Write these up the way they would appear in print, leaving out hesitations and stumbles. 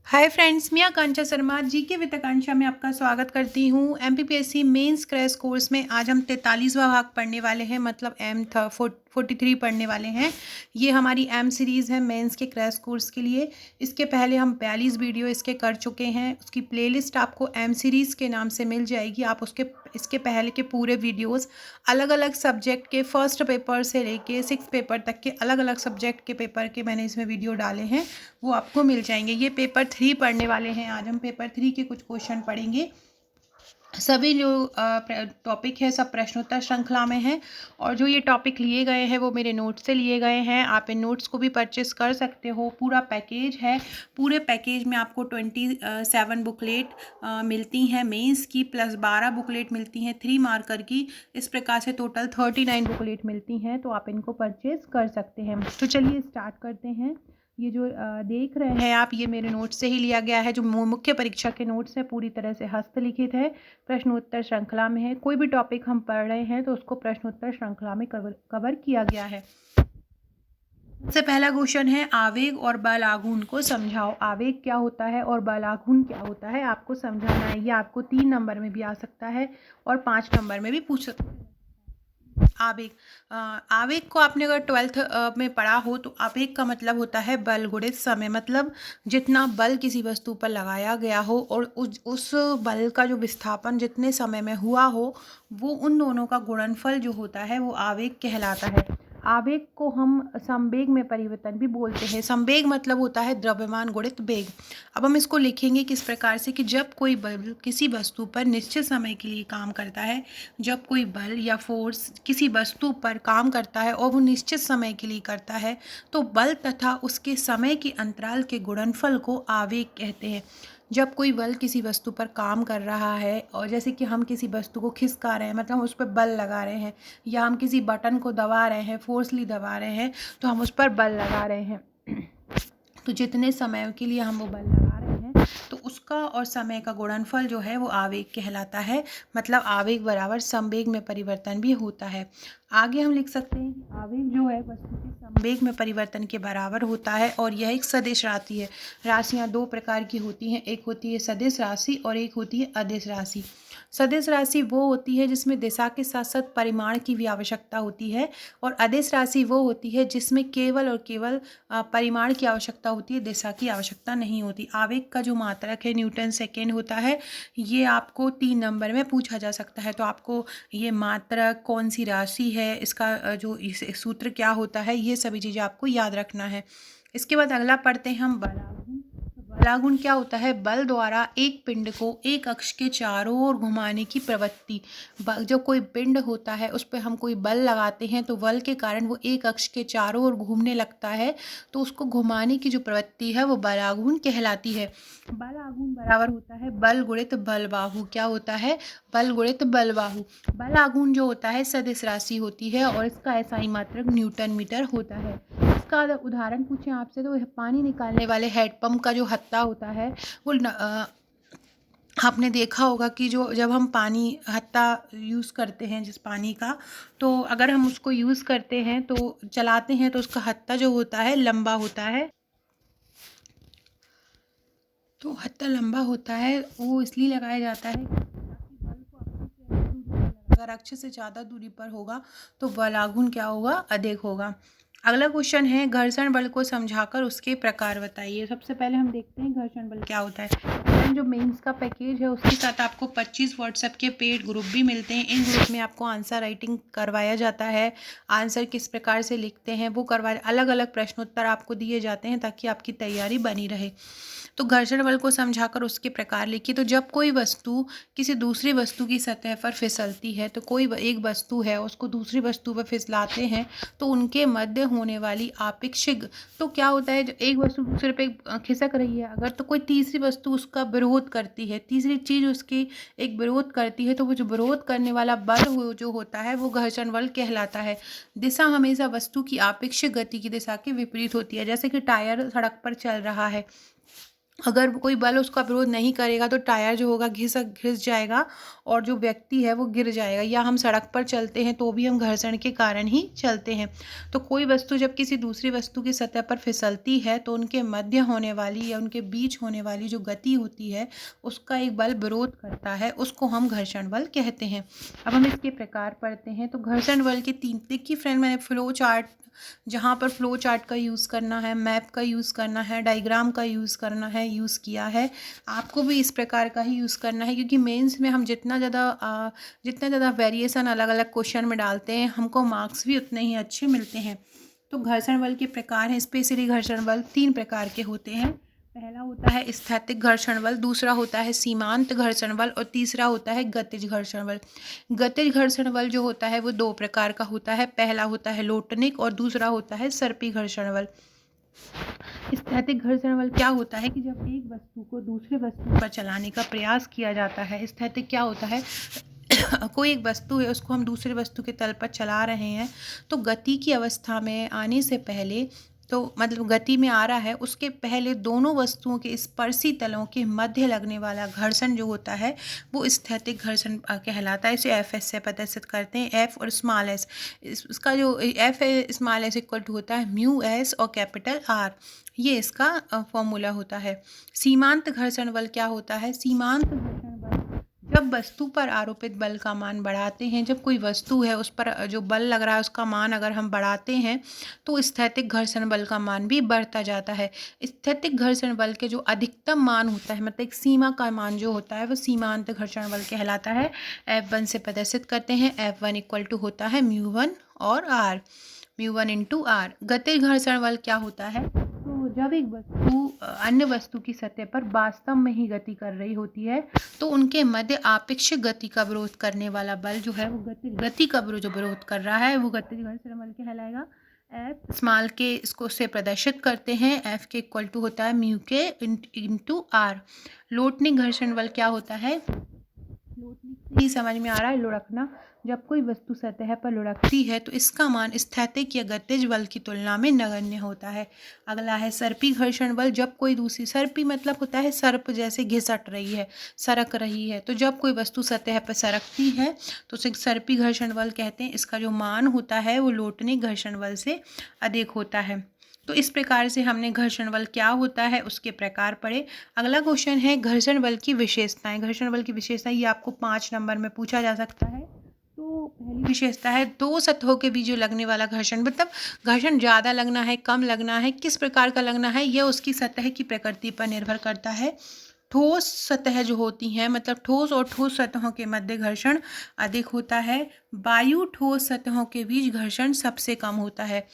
Hi friends, मैं आकांक्षा Sharma GK with आकांक्षा में आपका स्वागत करती हूँ। एमपीपीएससी मेंस क्रैश कोर्स में आज हम 43वां भाग पढ़ने वाले हैं, मतलब 43 पढ़ने वाले हैं। ये हमारी एम सीरीज़ है मेंस के क्रैश कोर्स के लिए। इसके पहले हम 42 वीडियो इसके कर चुके हैं। उसकी प्लेलिस्ट आपको एम सीरीज़ के नाम से मिल जाएगी। आप इसके पहले के पूरे वीडियोस अलग अलग सब्जेक्ट के फर्स्ट पेपर से लेके 6 पेपर तक के अलग अलग सब्जेक्ट के पेपर के मैंने इसमें वीडियो डाले हैं, वो आपको मिल जाएंगे। ये पेपर 3 पढ़ने वाले हैं। आज हम पेपर 3 के कुछ क्वेश्चन पढ़ेंगे। सभी जो टॉपिक है सब प्रश्नोत्तर श्रृंखला में है, और जो ये टॉपिक लिए गए हैं वो मेरे नोट्स से लिए गए हैं। आप इन नोट्स को भी परचेस कर सकते हो। पूरा पैकेज है। पूरे पैकेज में आपको 27 बुकलेट मिलती हैं मेंस की, प्लस 12 बुकलेट मिलती हैं 3 मार्कर की। इस प्रकार से टोटल 39 बुकलेट मिलती हैं, तो आप इनको परचेस कर सकते हैं। तो चलिए स्टार्ट करते हैं। ये जो देख रहे हैं आप, ये मेरे नोट्स से ही लिया गया है। जो मुख्य परीक्षा के नोट्स हैं पूरी तरह से हस्तलिखित है, प्रश्नोत्तर श्रृंखला में है। कोई भी टॉपिक हम पढ़ रहे हैं तो उसको प्रश्नोत्तर श्रृंखला में कवर किया गया है। सबसे पहला क्वेश्चन है, आवेग और बल आघूर्ण को समझाओ। आवेग क्या होता है और बल आघूर्ण क्या होता है, आपको समझाना है। ये आपको 3 नंबर में भी आ सकता है और 5 नंबर में भी पूछ सकते हैं। आवेग आवेग को आपने अगर 12th में पढ़ा हो तो आवेग का मतलब होता है बल गुणित समय। मतलब जितना बल किसी वस्तु पर लगाया गया हो और उस बल का जो विस्थापन जितने समय में हुआ हो, वो उन दोनों का गुणनफल जो होता है वो आवेग कहलाता है। आवेग को हम संवेग में परिवर्तन भी बोलते हैं। संवेग मतलब होता है द्रव्यमान गुणित वेग। अब हम इसको लिखेंगे किस प्रकार से कि जब कोई बल किसी वस्तु पर निश्चित समय के लिए काम करता है, जब कोई बल या फोर्स किसी वस्तु पर काम करता है और वो निश्चित समय के लिए करता है, तो बल तथा उसके समय के अंतराल के गुणनफल को आवेग कहते हैं। जब कोई बल किसी वस्तु पर काम कर रहा है, और जैसे कि हम किसी वस्तु को खिसका रहे हैं, मतलब हम उस पर बल लगा रहे हैं, या हम किसी बटन को दबा रहे हैं, फोर्सली दबा रहे हैं, तो हम उस पर बल लगा रहे हैं। तो जितने समय के लिए हम वो बल लगा रहे हैं, तो उसका और समय का गुणनफल जो है वो आवेग कहलाता है। मतलब आवेग बराबर संवेग में परिवर्तन भी होता है। आगे हम लिख सकते हैं कि आवेग जो है वस्तु के संवेग में परिवर्तन के बराबर होता है, और यह एक सदिश राशि है। राशियां 2 प्रकार की होती हैं, एक होती है सदिश राशि और एक होती है अदिश राशि। सदिश राशि वो होती है जिसमें दिशा के साथ साथ परिमाण की भी आवश्यकता होती है, और अदिश राशि वो होती है जिसमें केवल और केवल परिमाण की आवश्यकता होती है, दिशा की आवश्यकता नहीं होती। आवेग का जो मात्रक है न्यूटन सेकेंड होता है। ये आपको 3 नंबर में पूछा जा सकता है। तो आपको ये मात्रक कौन सी राशि है, इसका जो इस सूत्र क्या होता है, ये सभी चीज़ें आपको याद रखना है। इसके बाद अगला पढ़ते हैं हम बलागुण। बलागुण क्या होता है? बल द्वारा एक पिंड को एक अक्ष के चारों ओर घुमाने की प्रवृत्ति। जो कोई पिंड होता है उस पर हम कोई बल लगाते हैं, तो बल के कारण वो एक अक्ष के चारों ओर घूमने लगता है, तो उसको घुमाने की जो प्रवृत्ति है वो बलागुण कहलाती है। बलागुण बराबर होता है बल गुणित बल बाहु। क्या होता है? बल गुणित बल बाहु। बलागुण जो होता है सदिश राशि होती है, और इसका एसआई मात्रक न्यूटन मीटर होता है। इसका अगर उदाहरण पूछें आपसे, तो पानी निकालने वाले हैंडपंप का जो हत्था होता है वो आपने देखा होगा कि जो जब हम पानी हत्था यूज़ करते हैं जिस पानी का, तो अगर हम उसको यूज़ करते हैं तो चलाते हैं, तो उसका हत्था जो होता है लंबा होता है। तो हत्था लंबा होता है, वो इसलिए लगाया जाता है ताकि बल को अगर अक्ष से ज़्यादा दूरी पर होगा तो बलागुण क्या होगा? अधिक होगा। अगला क्वेश्चन है, घर्षण बल को समझाकर उसके प्रकार बताइए। सबसे पहले हम देखते हैं घर्षण बल क्या होता है। जो मेंस का पैकेज है उसके साथ आपको 25 व्हाट्सएप के पेड ग्रुप भी मिलते हैं। इन ग्रुप में आपको आंसर राइटिंग करवाया जाता है। आंसर किस प्रकार से लिखते हैं वो अलग अलग प्रश्नोत्तर आपको दिए जाते हैं ताकि आपकी तैयारी बनी रहे। तो घर्षण बल को समझाकर उसके प्रकार लिखिए। तो जब कोई वस्तु किसी दूसरी वस्तु की सतह पर फिसलती है, तो कोई एक वस्तु है उसको दूसरी वस्तु पर फिसलाते हैं, तो उनके मध्य होने वाली आपेक्षिक, तो क्या होता है, जब एक वस्तु दूसरे पे खिसक रही है अगर, तो कोई तीसरी वस्तु उसका विरोध करती है, तीसरी चीज उसकी एक विरोध करती है, तो वो जो विरोध करने वाला बल जो होता है वो घर्षण बल कहलाता है। दिशा हमेशा वस्तु की आपेक्षिक गति की दिशा के विपरीत होती है। जैसे कि टायर सड़क पर चल रहा है, अगर कोई बल उसका विरोध नहीं करेगा तो टायर जो होगा घिस जाएगा और जो व्यक्ति है वो गिर जाएगा। या हम सड़क पर चलते हैं तो भी हम घर्षण के कारण ही चलते हैं। तो कोई वस्तु जब किसी दूसरी वस्तु की सतह पर फिसलती है तो उनके मध्य होने वाली या उनके बीच होने वाली जो गति होती है उसका एक बल विरोध करता है, उसको हम घर्षण बल कहते हैं। अब हम इसके प्रकार पढ़ते हैं। तो घर्षण बल के तीन, देखिए फ्रेंड, मैंने फ्लो चार्ट, जहाँ पर फ्लो चार्ट का यूज़ करना है, मैप का यूज़ करना है, डायग्राम का यूज़ करना है, यूज़ किया है। आपको भी इस प्रकार का ही यूज़ करना है, क्योंकि मेंस में हम जितना ज़्यादा वेरिएशन अलग अलग क्वेश्चन में डालते हैं हमको मार्क्स भी उतने ही अच्छे मिलते हैं। तो घर्षण बल के प्रकार हैं, स्पेशली घर्षण बल 3 प्रकार के होते हैं। पहला होता है स्थैतिक घर्षण बल, दूसरा होता है सीमांत घर्षण बल और तीसरा होता है गतिज घर्षण बल। गतिज घर्षण बल जो होता है वो 2 प्रकार का होता है। पहला होता है लोटनिक और दूसरा होता है सर्पी घर्षण बल। स्थैतिक घर्षण बल क्या होता है कि जब एक वस्तु को दूसरे वस्तु पर चलाने का प्रयास किया जाता है। स्थैतिक क्या होता है कोई एक वस्तु है उसको हम दूसरे वस्तु के तल पर चला रहे हैं तो गति की अवस्था में आने से पहले, तो मतलब गति में आ रहा है उसके पहले दोनों वस्तुओं के स्पर्शी तलों के मध्य लगने वाला घर्षण जो होता है वो स्थैतिक घर्षण कहलाता है। इसे एफ एस से प्रदर्शित करते हैं, एफ और स्मॉल एस। इसका जो एफ है स्मॉल एस इक्वल टू होता है म्यू एस और कैपिटल आर, ये इसका फॉर्मूला होता है। सीमांत घर्षण बल क्या होता है? सीमांत घर्षण बल जब वस्तु पर आरोपित बल का मान बढ़ाते हैं, जब कोई वस्तु है उस पर जो बल लग रहा है उसका मान अगर हम बढ़ाते हैं तो स्थैतिक घर्षण बल का मान भी बढ़ता जाता है। स्थैतिक घर्षण बल के जो अधिकतम मान होता है, मतलब एक सीमा का मान जो होता है वो सीमांत घर्षण बल कहलाता है। F1 से प्रदर्शित करते हैं। F1 इक्वल टू होता है μ1 और r, μ1 इंटू आर। गतिज घर्षण बल क्या होता है? तो जब एक वस्तु अन्य वस्तु की सतह पर वास्तव में ही गति कर रही होती है तो उनके मध्य आपेक्षिक गति का विरोध करने वाला बल जो है वो गति का जो विरोध कर रहा है वो गतिज घर्षण बल कहलाएगा। एफ स्मॉल के इसको से प्रदर्शित करते हैं। एफ के इक्वल टू होता है म्यू के इंटू आर। लोटनिक घर्षण बल क्या होता है? लोटनिक ही समझ में आ रहा है, लुढ़कना। जब कोई वस्तु सतह पर लुढ़कती है तो इसका मान स्थैतिक या गतिज बल की तुलना में नगण्य होता है। अगला है सर्पी घर्षण बल। जब कोई दूसरी, सर्पी मतलब होता है सर्प जैसे घिसट रही है, सरक रही है, तो जब कोई वस्तु सतह पर सरकती है तो उसे सर्पी घर्षण बल कहते हैं। इसका जो मान होता है वो लोटनिक घर्षण बल से अधिक होता है। तो इस प्रकार से हमने घर्षण बल क्या होता है उसके प्रकार पढ़े। अगला क्वेश्चन है घर्षण बल की विशेषताएं। घर्षण बल की विशेषताएं ये आपको 5 नंबर में पूछा जा सकता है। तो पहली विशेषता है दो सतहों के बीच जो लगने वाला घर्षण, मतलब घर्षण ज़्यादा लगना है कम लगना है, किस प्रकार का लगना है, यह उसकी सतह की प्रकृति पर निर्भर करता है। ठोस सतह जो होती हैं, मतलब ठोस और ठोस सतहों के मध्य घर्षण अधिक होता है। वायु ठोस सतहों के बीच घर्षण सबसे कम होता है।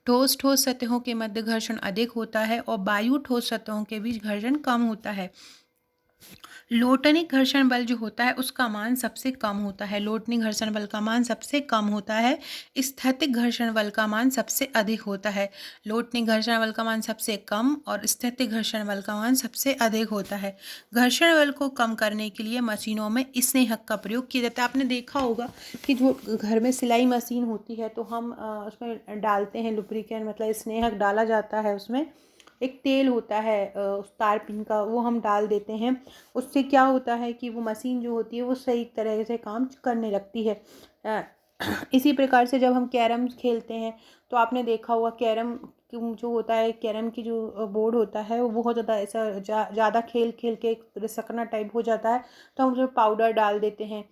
ठोस सतहों के मध्य घर्षण अधिक होता है और वायु ठोस सतहों के बीच घर्षण कम होता है। लोटनिक घर्षण बल जो होता है उसका मान सबसे कम होता है। लोटनिक घर्षण बल का मान सबसे कम होता है। स्थैतिक घर्षण बल का मान सबसे अधिक होता है। लोटनिक घर्षण बल का मान सबसे कम और स्थैतिक घर्षण बल का मान सबसे अधिक होता है। घर्षण बल को कम करने के लिए मशीनों में स्नेहक का प्रयोग किया जाता है। आपने देखा होगा कि जो घर में सिलाई मशीन होती है तो हम उसमें डालते हैं लुब्रिकेंट, मतलब स्नेहक डाला जाता है। उसमें एक तेल होता है उस तारपीन का, वो हम डाल देते हैं। उससे क्या होता है कि वो मशीन जो होती है वो सही तरह से काम करने लगती है। इसी प्रकार से जब हम कैरम खेलते हैं तो आपने देखा होगा कैरम जो होता है, कैरम की जो बोर्ड होता है वो बहुत ज़्यादा ऐसा ज़्यादा खेल के सकना टाइप हो जाता है, तो हम उसमें पाउडर डाल देते हैं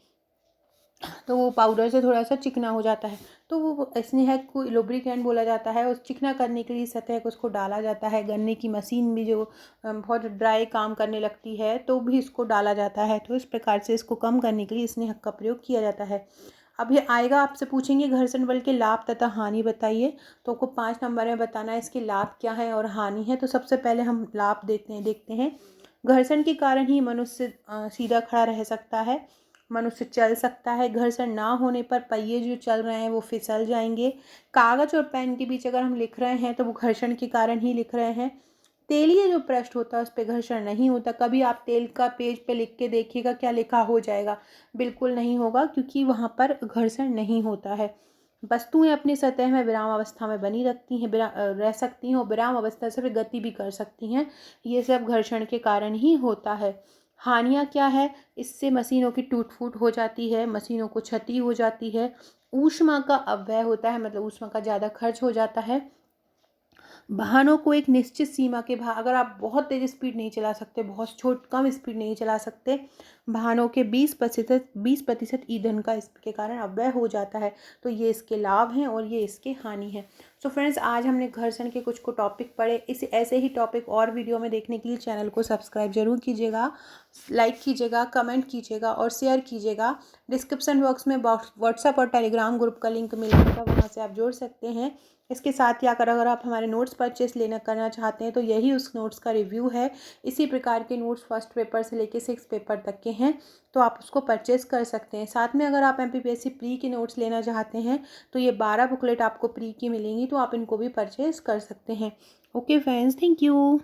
तो वो पाउडर से थोड़ा सा चिकना हो जाता है। तो वो स्नेहक को लुब्रिकेंट बोला जाता है। उस चिकना करने के लिए सतह को उसको डाला जाता है। गन्ने की मशीन भी जो बहुत ड्राई काम करने लगती है तो भी इसको डाला जाता है। तो इस प्रकार से इसको कम करने के लिए स्नेहक का प्रयोग किया जाता है। अब ये आएगा, आपसे पूछेंगे घर्षण बल के लाभ तथा हानि बताइए, तो आपको 5 नंबर में बताना है इसके लाभ क्या है और हानि है। तो सबसे पहले हम लाभ देखते हैं। घर्षण के कारण ही मनुष्य सीधा खड़ा रह सकता है, मनुष्य चल सकता है। घर्षण ना होने पर पहिए जो चल रहे हैं वो फिसल जाएंगे। कागज और पेन के बीच अगर हम लिख रहे हैं तो वो घर्षण के कारण ही लिख रहे हैं। तेलीय जो पृष्ठ होता है उस पर घर्षण नहीं होता। कभी आप तेल का पेज पे लिख के देखिएगा क्या लिखा हो जाएगा? बिल्कुल नहीं होगा, क्योंकि वहाँ पर घर्षण नहीं होता है। वस्तुएं अपनी सतह में विराम अवस्था में बनी रखती हैं, रह सकती हैं और विराम अवस्था से फिर गति भी कर सकती हैं। ये सब घर्षण के कारण ही होता है। हानियाँ क्या है? इससे मशीनों की टूट फूट हो जाती है, मशीनों को क्षति हो जाती है, ऊष्मा का अपव्यय होता है, मतलब ऊष्मा का ज़्यादा खर्च हो जाता है। वाहनों को एक निश्चित सीमा के बाहर, अगर आप बहुत तेज़ स्पीड नहीं चला सकते, बहुत कम स्पीड नहीं चला सकते, वाहनों के 20% ईंधन का इसके कारण अपव्यय हो जाता है। तो ये इसके लाभ हैं और ये इसके हानि हैं। सो फ्रेंड्स, आज हमने घर्षण के कुछ टॉपिक पढ़े। इस ऐसे ही टॉपिक और वीडियो में देखने के लिए चैनल को सब्सक्राइब जरूर कीजिएगा, लाइक कीजिएगा, कमेंट कीजिएगा और शेयर कीजिएगा। डिस्क्रिप्शन बॉक्स में व्हाट्सएप और टेलीग्राम ग्रुप का लिंक मिलेगा, वहाँ से आप जुड़ सकते हैं। इसके साथ ही अगर आप हमारे नोट्स परचेस करना चाहते हैं तो यही उस नोट्स का रिव्यू है। इसी प्रकार के नोट्स फर्स्ट पेपर से लेके 6 पेपर तक के हैं, तो आप उसको परचेस कर सकते हैं। साथ में अगर आप MPPSC प्री के नोट्स लेना चाहते हैं तो ये 12 बुकलेट आपको प्री की मिलेंगी, तो आप इनको भी परचेस कर सकते हैं। Okay friends, thank you.